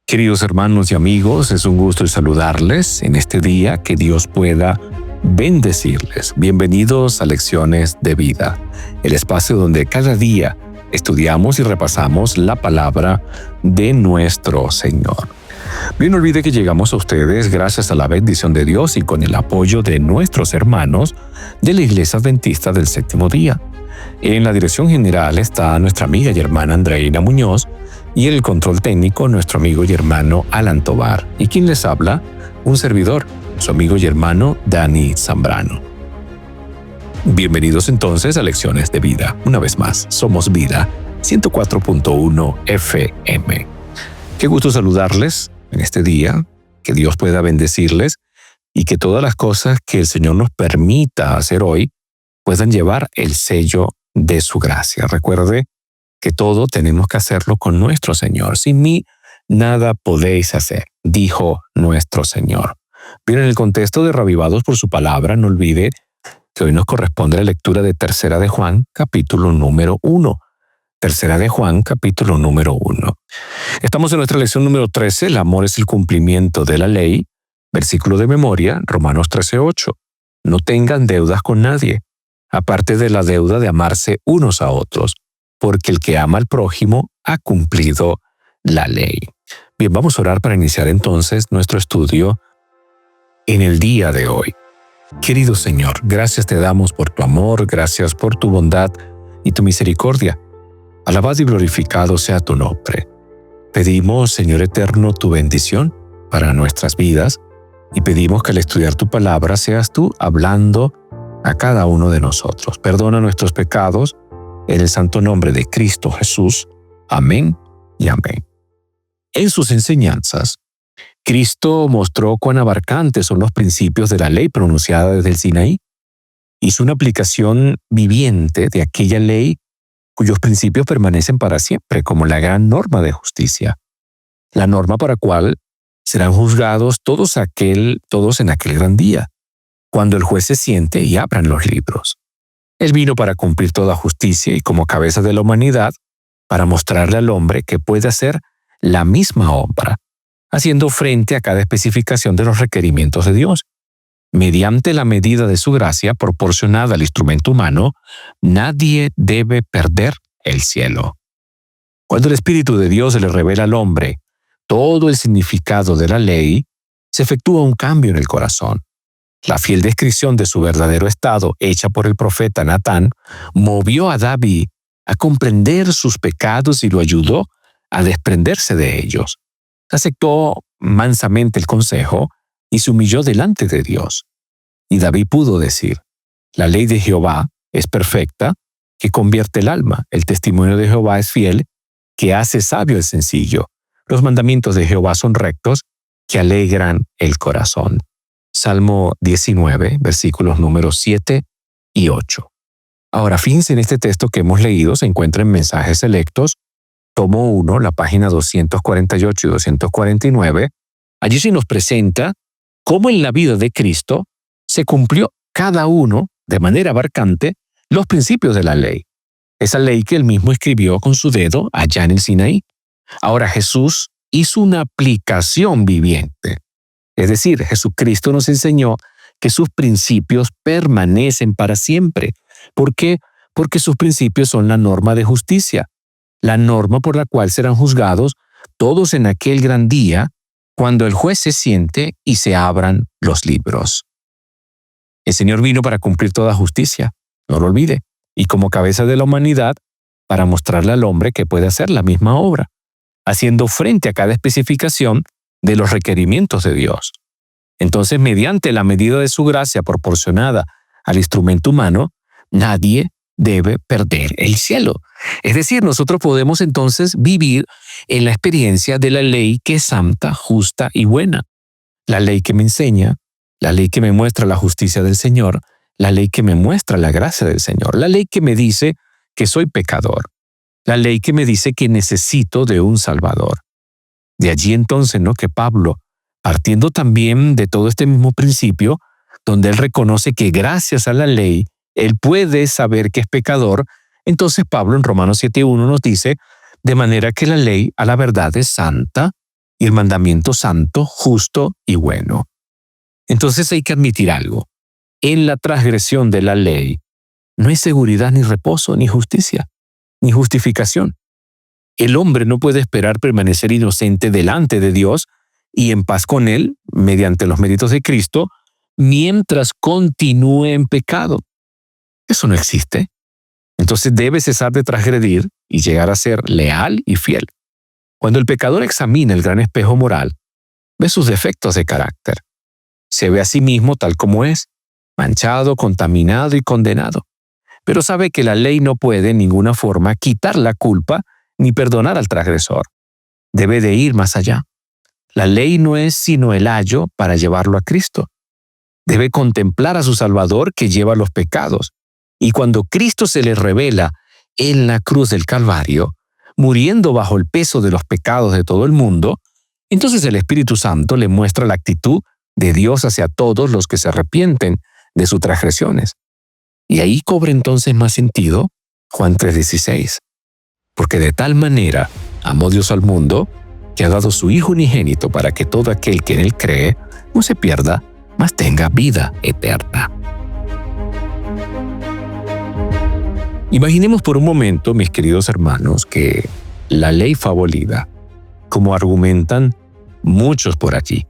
Queridos hermanos y amigos, es un gusto saludarles en este día, que Dios pueda bendecirles. Bienvenidos a Lecciones de Vida, el espacio donde cada día estudiamos y repasamos la palabra de nuestro Señor. Bien, no olvide que llegamos a ustedes gracias a la bendición de Dios y con el apoyo de nuestros hermanos de la Iglesia Adventista del Séptimo Día. En la dirección general está nuestra amiga y hermana Andreina Muñoz, y en el control técnico nuestro amigo y hermano Alan Tobar. Y quien les habla, un servidor, su amigo y hermano Dani Zambrano. Bienvenidos entonces a Lecciones de Vida. Una vez más, somos Vida 104.1 FM. Qué gusto saludarles en este día, que Dios pueda bendecirles y que todas las cosas que el Señor nos permita hacer hoy puedan llevar el sello de su gracia. Recuerde que todo tenemos que hacerlo con nuestro Señor. Sin mí, nada podéis hacer, dijo nuestro Señor. Bien, en el contexto de Reavivados por su palabra, no olvide que hoy nos corresponde la lectura de Tercera de Juan, capítulo número 1. Tercera de Juan, capítulo número 1. Estamos en nuestra lección número 13, el amor es el cumplimiento de la ley. Versículo de memoria, Romanos 13:8. No tengan deudas con nadie, aparte de la deuda de amarse unos a otros, porque el que ama al prójimo ha cumplido la ley. Bien, vamos a orar para iniciar entonces nuestro estudio en el día de hoy. Querido Señor, gracias te damos por tu amor, gracias por tu bondad y tu misericordia. Alabado y glorificado sea tu nombre. Pedimos, Señor eterno, tu bendición para nuestras vidas y pedimos que al estudiar tu palabra seas tú hablando a cada uno de nosotros. Perdona nuestros pecados, en el santo nombre de Cristo Jesús. Amén y amén. En sus enseñanzas, Cristo mostró cuán abarcantes son los principios de la ley pronunciada desde el Sinaí. Hizo una aplicación viviente de aquella ley cuyos principios permanecen para siempre, como la gran norma de justicia, la norma para la cual serán juzgados todos en aquel gran día, cuando el juez se siente y abran los libros. Él vino para cumplir toda justicia y como cabeza de la humanidad, para mostrarle al hombre que puede hacer la misma obra, haciendo frente a cada especificación de los requerimientos de Dios. Mediante la medida de su gracia proporcionada al instrumento humano, nadie debe perder el cielo. Cuando el Espíritu de Dios le revela al hombre todo el significado de la ley, se efectúa un cambio en el corazón. La fiel descripción de su verdadero estado, hecha por el profeta Natán, movió a David a comprender sus pecados y lo ayudó a desprenderse de ellos. Aceptó mansamente el consejo y se humilló delante de Dios. Y David pudo decir: la ley de Jehová es perfecta, que convierte el alma. El testimonio de Jehová es fiel, que hace sabio el sencillo. Los mandamientos de Jehová son rectos, que alegran el corazón. Salmo 19, versículos números 7 y 8. Ahora, fíjense en este texto que hemos leído, se encuentra en Mensajes Selectos, tomo 1, la página 248 y 249. Allí se nos presenta cómo en la vida de Cristo se cumplió cada uno, de manera abarcante, los principios de la ley. Esa ley que él mismo escribió con su dedo allá en el Sinaí. Ahora Jesús hizo una aplicación viviente. Es decir, Jesucristo nos enseñó que sus principios permanecen para siempre. ¿Por qué? Porque sus principios son la norma de justicia, la norma por la cual serán juzgados todos en aquel gran día, cuando el juez se siente y se abran los libros. El Señor vino para cumplir toda justicia, no lo olvide, y como cabeza de la humanidad, para mostrarle al hombre que puede hacer la misma obra, haciendo frente a cada especificación de los requerimientos de Dios. Entonces, mediante la medida de su gracia proporcionada al instrumento humano, nadie debe perder el cielo. Es decir, nosotros podemos entonces vivir en la experiencia de la ley que es santa, justa y buena. La ley que me enseña, la ley que me muestra la justicia del Señor, la ley que me muestra la gracia del Señor, la ley que me dice que soy pecador, la ley que me dice que necesito de un Salvador. De allí entonces, que Pablo, partiendo también de todo este mismo principio, donde él reconoce que gracias a la ley él puede saber que es pecador, entonces Pablo en Romanos 7:1 nos dice: de manera que la ley a la verdad es santa y el mandamiento santo, justo y bueno. Entonces hay que admitir algo. En la transgresión de la ley no hay seguridad ni reposo, ni justicia, ni justificación. El hombre no puede esperar permanecer inocente delante de Dios y en paz con Él, mediante los méritos de Cristo, mientras continúe en pecado. Eso no existe. Entonces debe cesar de transgredir y llegar a ser leal y fiel. Cuando el pecador examina el gran espejo moral, ve sus defectos de carácter. Se ve a sí mismo tal como es, manchado, contaminado y condenado. Pero sabe que la ley no puede en ninguna forma quitar la culpa ni perdonar al transgresor. Debe de ir más allá. La ley no es sino el ayo para llevarlo a Cristo. Debe contemplar a su Salvador que lleva los pecados. Y cuando Cristo se le revela en la cruz del Calvario, muriendo bajo el peso de los pecados de todo el mundo, entonces el Espíritu Santo le muestra la actitud de Dios hacia todos los que se arrepienten de sus transgresiones. Y ahí cobra entonces más sentido Juan 3:16. Porque de tal manera amó Dios al mundo, que ha dado su Hijo unigénito para que todo aquel que en Él cree no se pierda, mas tenga vida eterna. Imaginemos por un momento, mis queridos hermanos, que la ley fue abolida, como argumentan muchos por allí.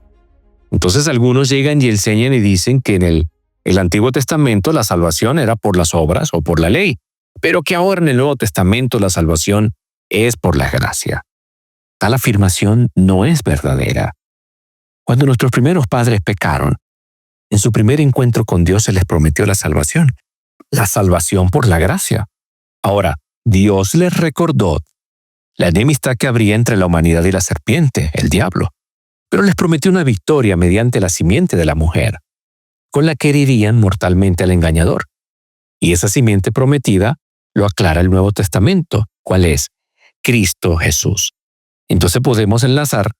Entonces algunos llegan y enseñan y dicen que en el Antiguo Testamento la salvación era por las obras o por la ley, pero que ahora en el Nuevo Testamento la salvación es por la gracia. Tal afirmación no es verdadera. Cuando nuestros primeros padres pecaron, en su primer encuentro con Dios se les prometió la salvación por la gracia. Ahora, Dios les recordó la enemistad que habría entre la humanidad y la serpiente, el diablo, pero les prometió una victoria mediante la simiente de la mujer, con la que herirían mortalmente al engañador. Y esa simiente prometida lo aclara el Nuevo Testamento. ¿Cuál es? Cristo Jesús. Entonces podemos enlazar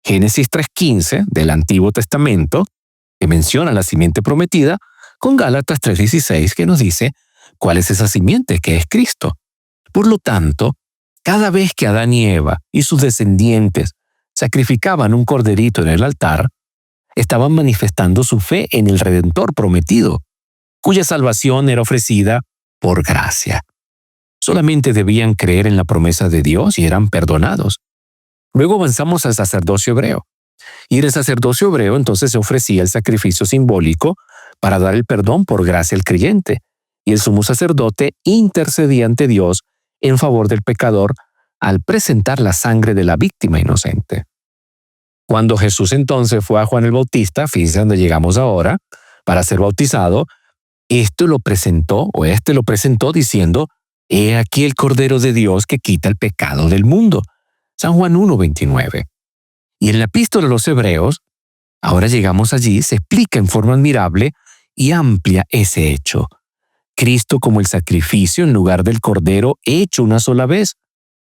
Génesis 3:15 del Antiguo Testamento, que menciona la simiente prometida, con Gálatas 3:16, que nos dice cuál es esa simiente, que es Cristo. Por lo tanto, cada vez que Adán y Eva y sus descendientes sacrificaban un corderito en el altar, estaban manifestando su fe en el Redentor prometido, cuya salvación era ofrecida por gracia. Solamente debían creer en la promesa de Dios y eran perdonados. Luego avanzamos al sacerdocio hebreo. Y en el sacerdocio hebreo entonces se ofrecía el sacrificio simbólico para dar el perdón por gracia al creyente, y el sumo sacerdote intercedía ante Dios en favor del pecador al presentar la sangre de la víctima inocente. Cuando Jesús entonces fue a Juan el Bautista, fíjense donde llegamos ahora, para ser bautizado, este lo presentó diciendo: «He aquí el Cordero de Dios que quita el pecado del mundo». San Juan 1:29. Y en la epístola a los Hebreos, ahora llegamos allí, se explica en forma admirable y amplia ese hecho. Cristo como el sacrificio en lugar del Cordero hecho una sola vez,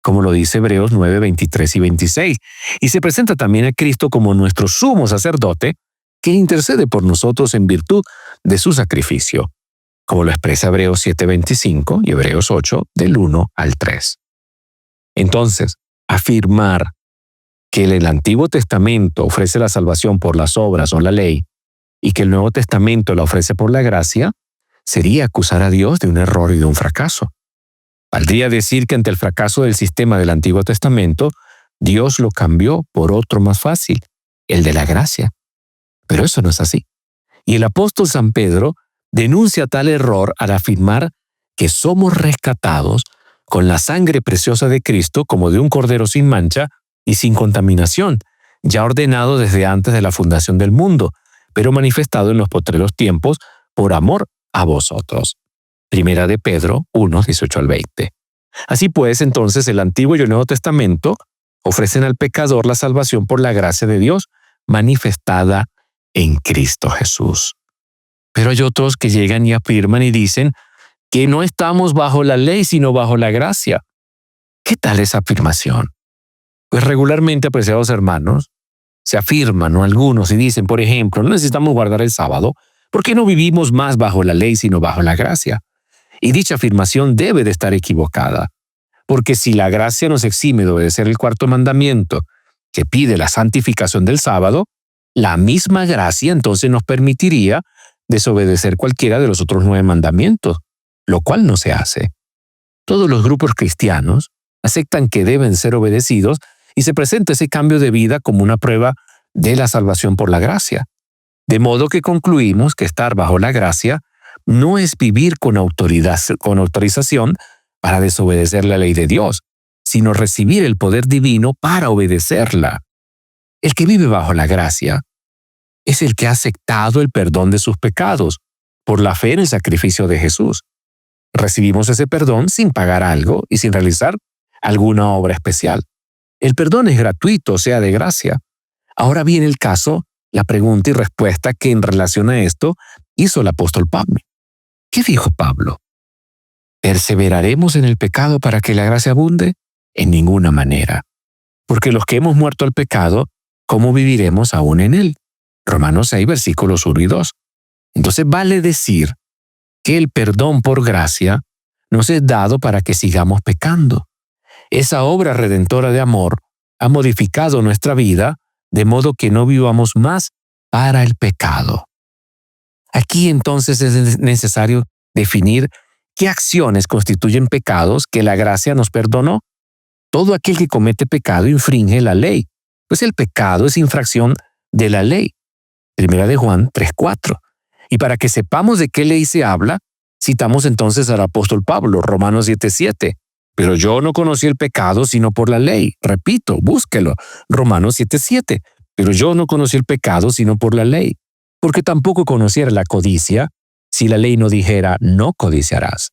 como lo dice Hebreos 9:23 y 26. Y se presenta también a Cristo como nuestro sumo sacerdote, que intercede por nosotros en virtud de su sacrificio, como lo expresa Hebreos 7:25 y Hebreos 8, del 1 al 3. Entonces, afirmar que el Antiguo Testamento ofrece la salvación por las obras o la ley y que el Nuevo Testamento la ofrece por la gracia sería acusar a Dios de un error y de un fracaso. Valdría decir que ante el fracaso del sistema del Antiguo Testamento, Dios lo cambió por otro más fácil, el de la gracia. Pero eso no es así. Y el apóstol San Pedro denuncia tal error al afirmar que somos rescatados con la sangre preciosa de Cristo como de un cordero sin mancha y sin contaminación, ya ordenado desde antes de la fundación del mundo, pero manifestado en los postreros tiempos por amor a vosotros. Primera de Pedro 1:18 al 20. Así pues, entonces, el Antiguo y el Nuevo Testamento ofrecen al pecador la salvación por la gracia de Dios manifestada en Cristo Jesús. Pero hay otros que llegan y afirman y dicen que no estamos bajo la ley, sino bajo la gracia. ¿Qué tal esa afirmación? Pues regularmente, apreciados hermanos, se afirman, ¿no?, algunos y dicen, por ejemplo, no necesitamos guardar el sábado porque no vivimos más bajo la ley, sino bajo la gracia. Y dicha afirmación debe de estar equivocada, porque si la gracia nos exime de obedecer el cuarto mandamiento que pide la santificación del sábado, la misma gracia entonces nos permitiría desobedecer cualquiera de los otros 9 mandamientos, lo cual no se hace. Todos los grupos cristianos aceptan que deben ser obedecidos y se presenta ese cambio de vida como una prueba de la salvación por la gracia. De modo que concluimos que estar bajo la gracia no es vivir con autorización para desobedecer la ley de Dios, sino recibir el poder divino para obedecerla. El que vive bajo la gracia es el que ha aceptado el perdón de sus pecados por la fe en el sacrificio de Jesús. Recibimos ese perdón sin pagar algo y sin realizar alguna obra especial. El perdón es gratuito, o sea, de gracia. Ahora viene el caso, la pregunta y respuesta que en relación a esto hizo el apóstol Pablo. ¿Qué dijo Pablo? ¿Perseveraremos en el pecado para que la gracia abunde? En ninguna manera. Porque los que hemos muerto al pecado, ¿cómo viviremos aún en él? Romanos 6, versículos 1 y 2. Entonces vale decir que el perdón por gracia nos es dado para que sigamos pecando. Esa obra redentora de amor ha modificado nuestra vida de modo que no vivamos más para el pecado. Aquí entonces es necesario definir qué acciones constituyen pecados que la gracia nos perdonó. Todo aquel que comete pecado infringe la ley, pues el pecado es infracción de la ley. 1 de Juan 3:4. Y para que sepamos de qué ley se habla, citamos entonces al apóstol Pablo, Romanos 7:7. Pero yo no conocí el pecado sino por la ley. Repito, búsquelo, Romanos 7:7. Pero yo no conocí el pecado sino por la ley, porque tampoco conociera la codicia si la ley no dijera no codiciarás.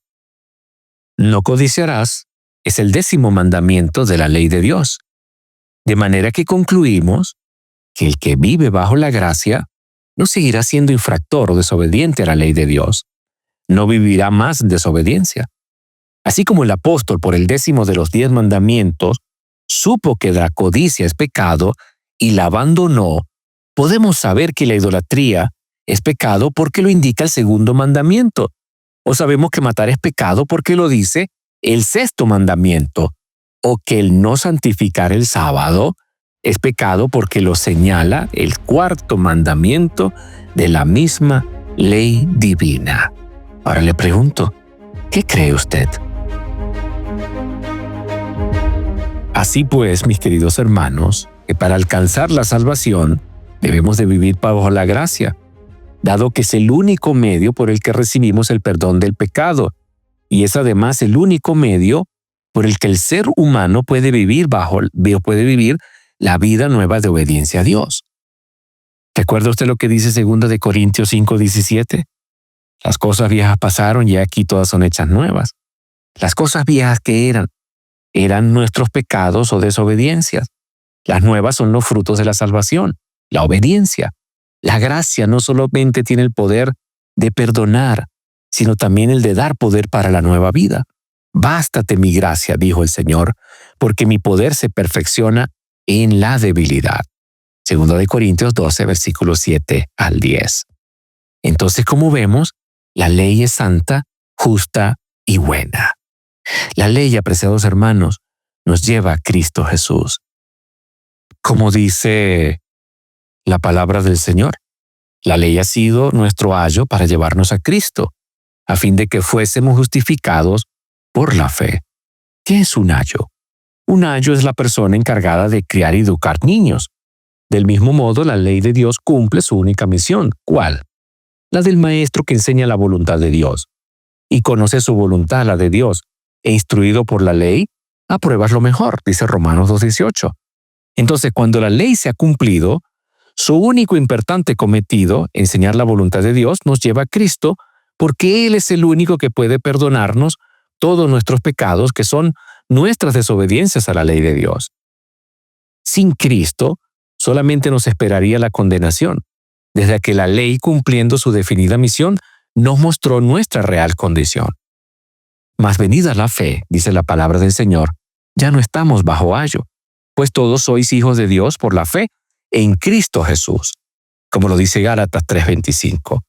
No codiciarás es el 10º mandamiento de la ley de Dios. De manera que concluimos que el que vive bajo la gracia no seguirá siendo infractor o desobediente a la ley de Dios. No vivirá más en desobediencia. Así como el apóstol, por el 10º de los 10 mandamientos, supo que la codicia es pecado y la abandonó, podemos saber que la idolatría es pecado porque lo indica el 2º mandamiento. O sabemos que matar es pecado porque lo dice el 6º mandamiento. O que el no santificar el sábado es pecado porque lo señala el 4º mandamiento de la misma ley divina. Ahora le pregunto, ¿qué cree usted? Así pues, mis queridos hermanos, que para alcanzar la salvación debemos de vivir bajo la gracia, dado que es el único medio por el que recibimos el perdón del pecado, y es además el único medio por el que el ser humano puede vivir la vida nueva de obediencia a Dios. ¿Recuerda usted lo que dice 2 de Corintios 5:17? Las cosas viejas pasaron y aquí todas son hechas nuevas. Las cosas viejas que eran nuestros pecados o desobediencias. Las nuevas son los frutos de la salvación, la obediencia. La gracia no solamente tiene el poder de perdonar, sino también el de dar poder para la nueva vida. Bástate mi gracia, dijo el Señor, porque mi poder se perfecciona en la debilidad. 2 de Corintios 12, versículos 7 al 10. Entonces, como vemos, la ley es santa, justa y buena. La ley, apreciados hermanos, nos lleva a Cristo Jesús. Como dice la palabra del Señor, la ley ha sido nuestro ayo para llevarnos a Cristo, a fin de que fuésemos justificados por la fe. ¿Qué es un ayo? Un ayo es la persona encargada de criar y educar niños. Del mismo modo, la ley de Dios cumple su única misión. ¿Cuál? La del maestro que enseña la voluntad de Dios. Y conoce su voluntad, la de Dios, e instruido por la ley, apruebas lo mejor, dice Romanos 2:18. Entonces, cuando la ley se ha cumplido, su único importante cometido, enseñar la voluntad de Dios, nos lleva a Cristo, porque Él es el único que puede perdonarnos todos nuestros pecados, que son nuestras desobediencias a la ley de Dios. Sin Cristo, solamente nos esperaría la condenación, desde que la ley, cumpliendo su definida misión, nos mostró nuestra real condición. Mas venida la fe, dice la palabra del Señor, ya no estamos bajo ayo, pues todos sois hijos de Dios por la fe en Cristo Jesús, como lo dice Gálatas 3:25.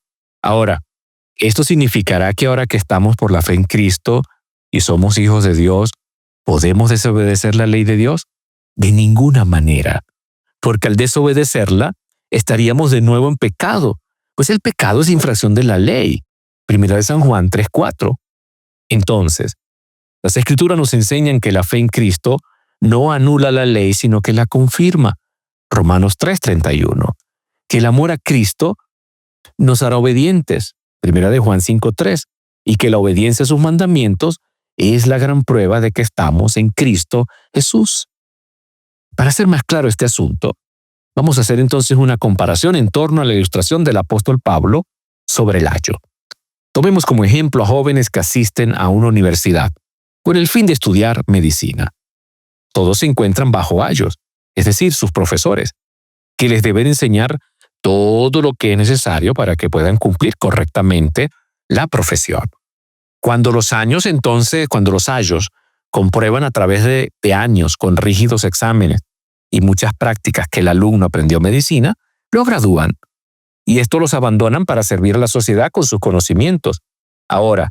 Ahora, ¿esto significará que ahora que estamos por la fe en Cristo y somos hijos de Dios, podemos desobedecer la ley de Dios? De ninguna manera. porque al desobedecerla estaríamos de nuevo en pecado, pues el pecado es infracción de la ley. Primera de San Juan 3:4. Entonces, las Escrituras nos enseñan que la fe en Cristo no anula la ley, sino que la confirma. Romanos 3:31. Que el amor a Cristo nos hará obedientes. Primera de Juan 5:3. Y que la obediencia a sus mandamientos es la gran prueba de que estamos en Cristo Jesús. Para hacer más claro este asunto, vamos a hacer entonces una comparación en torno a la ilustración del apóstol Pablo sobre el ayo. Tomemos como ejemplo a jóvenes que asisten a una universidad con el fin de estudiar medicina. Todos se encuentran bajo ayos, es decir, sus profesores, que les deben enseñar todo lo que es necesario para que puedan cumplir correctamente la profesión. Cuando los ayos comprueban a través de años con rígidos exámenes y muchas prácticas que el alumno aprendió medicina, lo gradúan. Y esto los abandonan para servir a la sociedad con sus conocimientos. Ahora,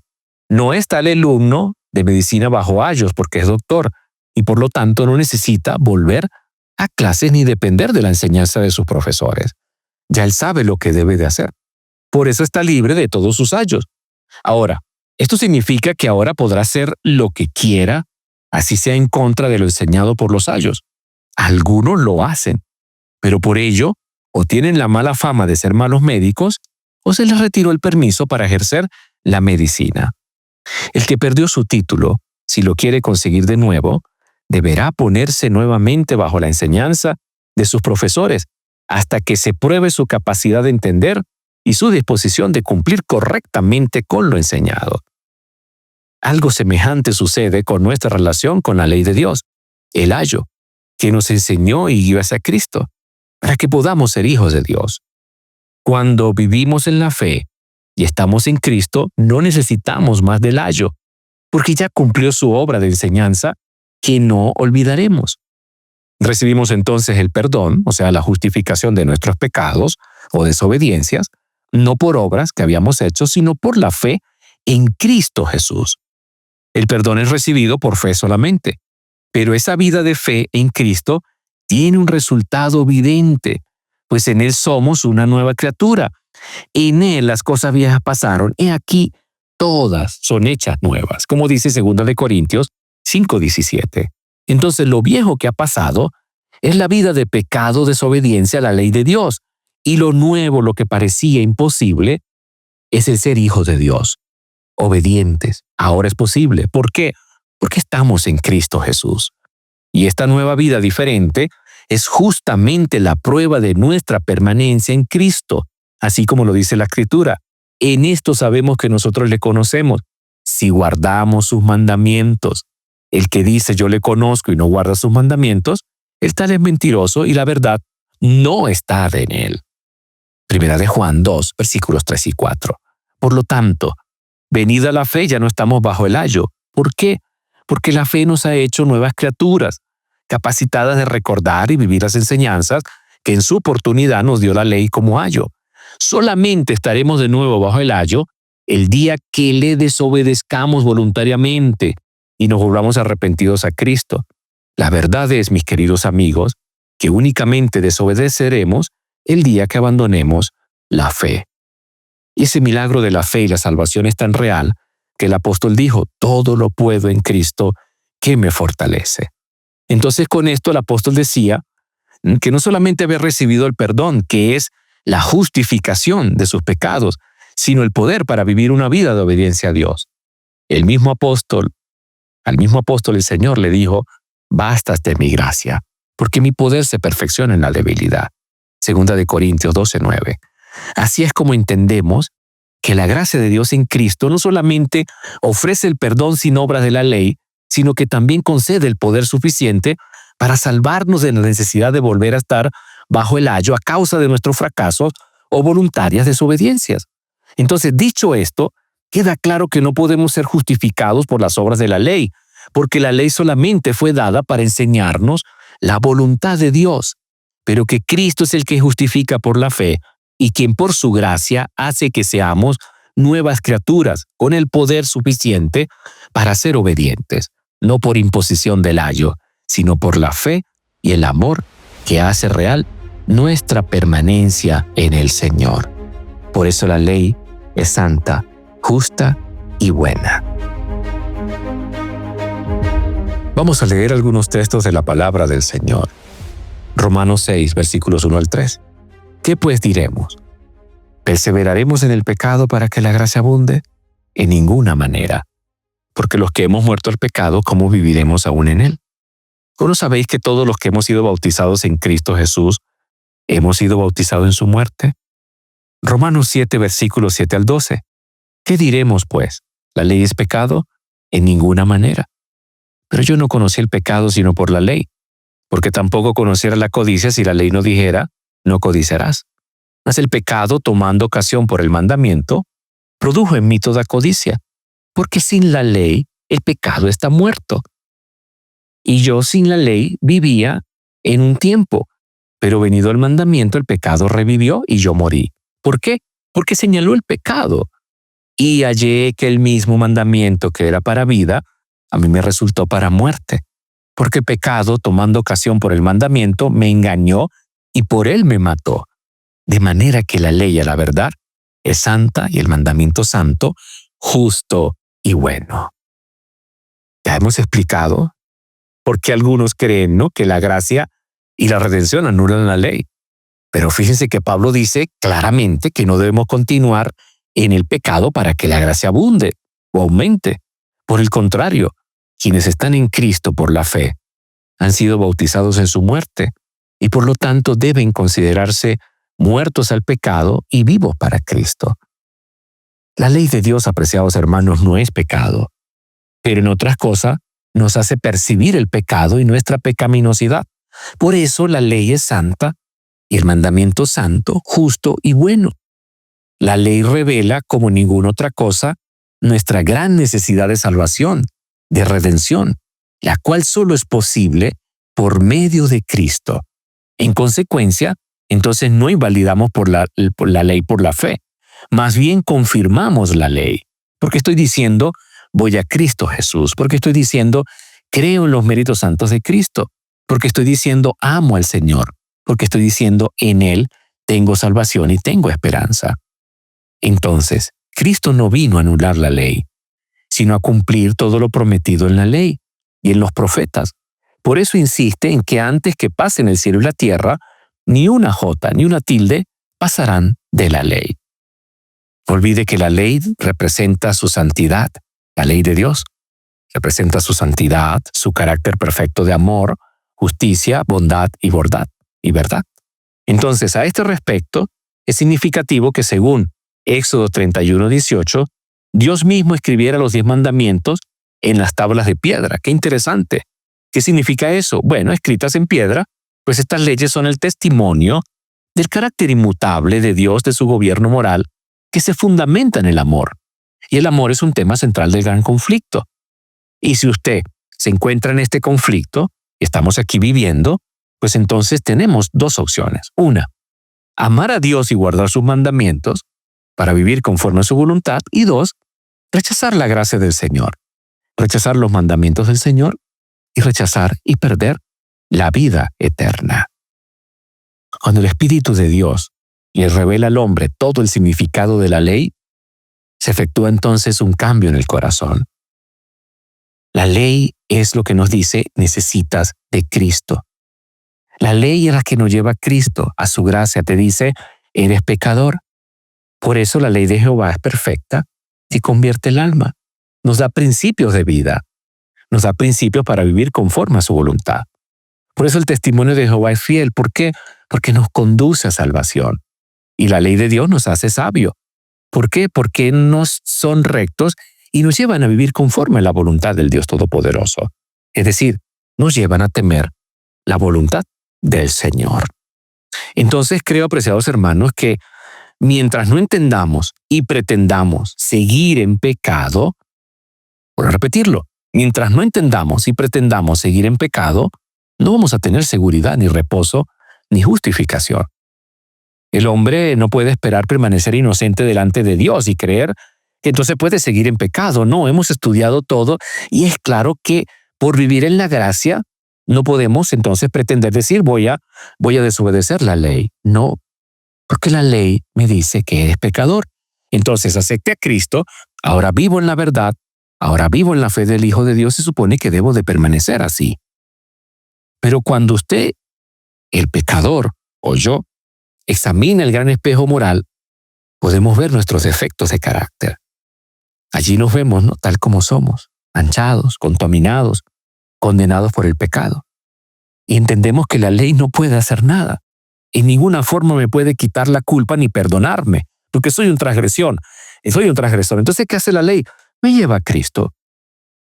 no está el alumno de medicina bajo ayos porque es doctor y por lo tanto no necesita volver a clases ni depender de la enseñanza de sus profesores. Ya él sabe lo que debe de hacer. Por eso está libre de todos sus ayos. Ahora, esto significa que ahora podrá hacer lo que quiera, así sea en contra de lo enseñado por los ayos. Algunos lo hacen, pero por ello o tienen la mala fama de ser malos médicos o se les retiró el permiso para ejercer la medicina. El que perdió su título, si lo quiere conseguir de nuevo, deberá ponerse nuevamente bajo la enseñanza de sus profesores hasta que se pruebe su capacidad de entender y su disposición de cumplir correctamente con lo enseñado. Algo semejante sucede con nuestra relación con la ley de Dios, el ayo, que nos enseñó y guió hacia Cristo, para que podamos ser hijos de Dios. Cuando vivimos en la fe y estamos en Cristo, no necesitamos más del ayo, porque ya cumplió su obra de enseñanza que no olvidaremos. Recibimos entonces el perdón, o sea, la justificación de nuestros pecados o desobediencias, no por obras que habíamos hecho, sino por la fe en Cristo Jesús. El perdón es recibido por fe solamente, pero esa vida de fe en Cristo tiene un resultado evidente, pues en Él somos una nueva criatura. En Él las cosas viejas pasaron, y aquí todas son hechas nuevas, como dice 2 Corintios 5:17. Entonces lo viejo que ha pasado es la vida de pecado, desobediencia a la ley de Dios, y lo nuevo, lo que parecía imposible, es el ser hijos de Dios, obedientes. Ahora es posible. ¿Por qué? Porque estamos en Cristo Jesús. Y esta nueva vida diferente es justamente la prueba de nuestra permanencia en Cristo, así como lo dice la Escritura. En esto sabemos que nosotros le conocemos, si guardamos sus mandamientos. El que dice yo le conozco y no guarda sus mandamientos, el tal es mentiroso y la verdad no está en él. Primera de Juan 2, versículos 3 y 4. Por lo tanto, venida la fe ya no estamos bajo el ayo. ¿Por qué? Porque la fe nos ha hecho nuevas criaturas, capacitadas de recordar y vivir las enseñanzas que en su oportunidad nos dio la ley como ayo. Solamente estaremos de nuevo bajo el ayo el día que le desobedezcamos voluntariamente y nos volvamos arrepentidos a Cristo. La verdad es, mis queridos amigos, que únicamente desobedeceremos el día que abandonemos la fe. Y ese milagro de la fe y la salvación es tan real que el apóstol dijo, todo lo puedo en Cristo que me fortalece. Entonces con esto el apóstol decía que no solamente había recibido el perdón, que es la justificación de sus pecados, sino el poder para vivir una vida de obediencia a Dios. Al mismo apóstol el Señor le dijo, bástate mi gracia, porque mi poder se perfecciona en la debilidad. 2 Corintios 12:9. Así es como entendemos que la gracia de Dios en Cristo no solamente ofrece el perdón sin obras de la ley, sino que también concede el poder suficiente para salvarnos de la necesidad de volver a estar bajo el ayo a causa de nuestros fracasos o voluntarias desobediencias. Entonces, dicho esto, queda claro que no podemos ser justificados por las obras de la ley, porque la ley solamente fue dada para enseñarnos la voluntad de Dios, pero que Cristo es el que justifica por la fe y quien por su gracia hace que seamos nuevas criaturas con el poder suficiente para ser obedientes, no por imposición del ayo, sino por la fe y el amor que hace real nuestra permanencia en el Señor. Por eso la ley es santa, justa y buena. Vamos a leer algunos textos de la palabra del Señor. Romanos 6, versículos 1 al 3. ¿Qué pues diremos? ¿Perseveraremos en el pecado para que la gracia abunde? En ninguna manera. Porque los que hemos muerto al pecado, ¿cómo viviremos aún en él? ¿O no sabéis que todos los que hemos sido bautizados en Cristo Jesús, hemos sido bautizados en su muerte? Romanos 7, versículos 7 al 12. ¿Qué diremos, pues? ¿La ley es pecado? En ninguna manera. Pero yo no conocí el pecado sino por la ley, porque tampoco conociera la codicia si la ley no dijera, no codiciarás. Mas el pecado, tomando ocasión por el mandamiento, produjo en mí toda codicia, porque sin la ley el pecado está muerto. Y yo sin la ley vivía en un tiempo, pero venido el mandamiento el pecado revivió y yo morí. ¿Por qué? Porque señaló el pecado. Y hallé que el mismo mandamiento que era para vida, a mí me resultó para muerte. Porque el pecado, tomando ocasión por el mandamiento, me engañó y por él me mató. De manera que la ley a la verdad es santa y el mandamiento santo, justo y bueno. Ya hemos explicado por qué algunos creen, ¿no?, que la gracia y la redención anulan la ley. Pero fíjense que Pablo dice claramente que no debemos continuar en el pecado para que la gracia abunde o aumente. Por el contrario, quienes están en Cristo por la fe han sido bautizados en su muerte y por lo tanto deben considerarse muertos al pecado y vivos para Cristo. La ley de Dios, apreciados hermanos, no es pecado, pero en otras cosas nos hace percibir el pecado y nuestra pecaminosidad. Por eso la ley es santa y el mandamiento santo, justo y bueno. La ley revela, como ninguna otra cosa, nuestra gran necesidad de salvación, de redención, la cual solo es posible por medio de Cristo. En consecuencia, entonces no invalidamos por la ley por la fe, más bien confirmamos la ley, porque estoy diciendo, voy a Cristo Jesús, porque estoy diciendo, creo en los méritos santos de Cristo, porque estoy diciendo, amo al Señor, porque estoy diciendo, en Él tengo salvación y tengo esperanza. Entonces, Cristo no vino a anular la ley, sino a cumplir todo lo prometido en la ley y en los profetas. Por eso insiste en que antes que pasen el cielo y la tierra, ni una jota ni una tilde pasarán de la ley. No olvide que la ley representa su santidad, la ley de Dios representa su santidad, su carácter perfecto de amor, justicia, bondad y verdad. Entonces, a este respecto, es significativo que según Éxodo 31:18, Dios mismo escribiera los 10 mandamientos en las tablas de piedra. ¡Qué interesante! ¿Qué significa eso? Bueno, escritas en piedra, pues estas leyes son el testimonio del carácter inmutable de Dios, de su gobierno moral, que se fundamenta en el amor. Y el amor es un tema central del gran conflicto. Y si usted se encuentra en este conflicto, y estamos aquí viviendo, pues entonces tenemos dos opciones. Una, amar a Dios y guardar sus mandamientos para vivir conforme a su voluntad. Y dos, rechazar la gracia del Señor, rechazar los mandamientos del Señor y rechazar y perder la vida eterna. Cuando el Espíritu de Dios le revela al hombre todo el significado de la ley, se efectúa entonces un cambio en el corazón. La ley es lo que nos dice, necesitas de Cristo. La ley es la que nos lleva a Cristo, a su gracia, te dice, eres pecador. Por eso la ley de Jehová es perfecta y convierte el alma. Nos da principios de vida. Nos da principios para vivir conforme a su voluntad. Por eso el testimonio de Jehová es fiel. ¿Por qué? Porque nos conduce a salvación. Y la ley de Dios nos hace sabio. ¿Por qué? Porque nos son rectos y nos llevan a vivir conforme a la voluntad del Dios Todopoderoso. Es decir, nos llevan a temer la voluntad del Señor. Entonces creo, apreciados hermanos, que mientras no entendamos y pretendamos seguir en pecado, voy a repetirlo, mientras no entendamos y pretendamos seguir en pecado, no vamos a tener seguridad, ni reposo, ni justificación. El hombre no puede esperar permanecer inocente delante de Dios y creer que entonces puede seguir en pecado. No, hemos estudiado todo y es claro que por vivir en la gracia No podemos entonces pretender decir voy a desobedecer la ley. No, porque la ley me dice que eres pecador. Entonces acepté a Cristo, ahora vivo en la verdad, ahora vivo en la fe del Hijo de Dios, se supone que debo de permanecer así. Pero cuando usted, el pecador o yo, examina el gran espejo moral, podemos ver nuestros defectos de carácter. Allí nos vemos, ¿no?, tal como somos, manchados, contaminados, condenados por el pecado. Y entendemos que la ley no puede hacer nada. En ninguna forma me puede quitar la culpa ni perdonarme, porque soy un transgresor. Entonces, ¿qué hace la ley? Me lleva a Cristo.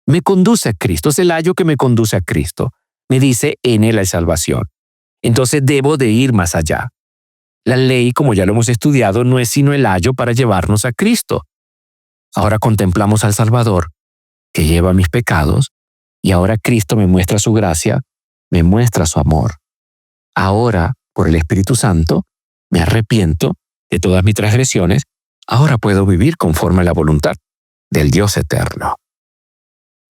Me conduce a Cristo. Es el ayo que me conduce a Cristo. Me dice, en Él hay salvación. Entonces debo de ir más allá. La ley, como ya lo hemos estudiado, no es sino el ayo para llevarnos a Cristo. Ahora contemplamos al Salvador, que lleva mis pecados, y ahora Cristo me muestra su gracia, me muestra su amor. Ahora, por el Espíritu Santo, me arrepiento de todas mis transgresiones, ahora puedo vivir conforme a la voluntad del Dios eterno.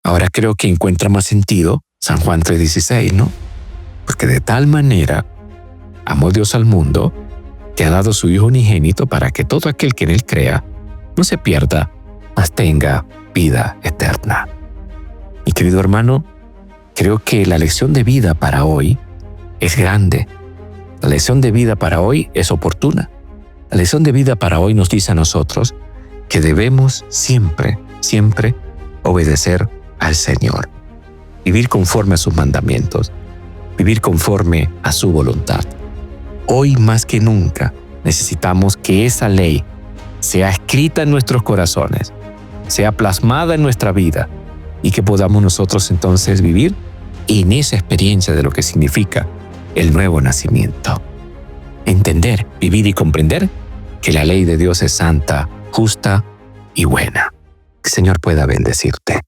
Ahora creo que encuentra más sentido San Juan 3:16, ¿no? Porque de tal manera amó Dios al mundo, que ha dado su Hijo unigénito para que todo aquel que en Él crea no se pierda, mas tenga vida eterna. Mi querido hermano, creo que la lección de vida para hoy es grande. La lección de vida para hoy es oportuna. La lección de vida para hoy nos dice a nosotros que debemos siempre, siempre obedecer al Señor. Vivir conforme a sus mandamientos. Vivir conforme a su voluntad. Hoy más que nunca necesitamos que esa ley sea escrita en nuestros corazones, sea plasmada en nuestra vida y que podamos nosotros entonces vivir en esa experiencia de lo que significa el nuevo nacimiento. Entender, vivir y comprender que la ley de Dios es santa, justa y buena. Que el Señor pueda bendecirte.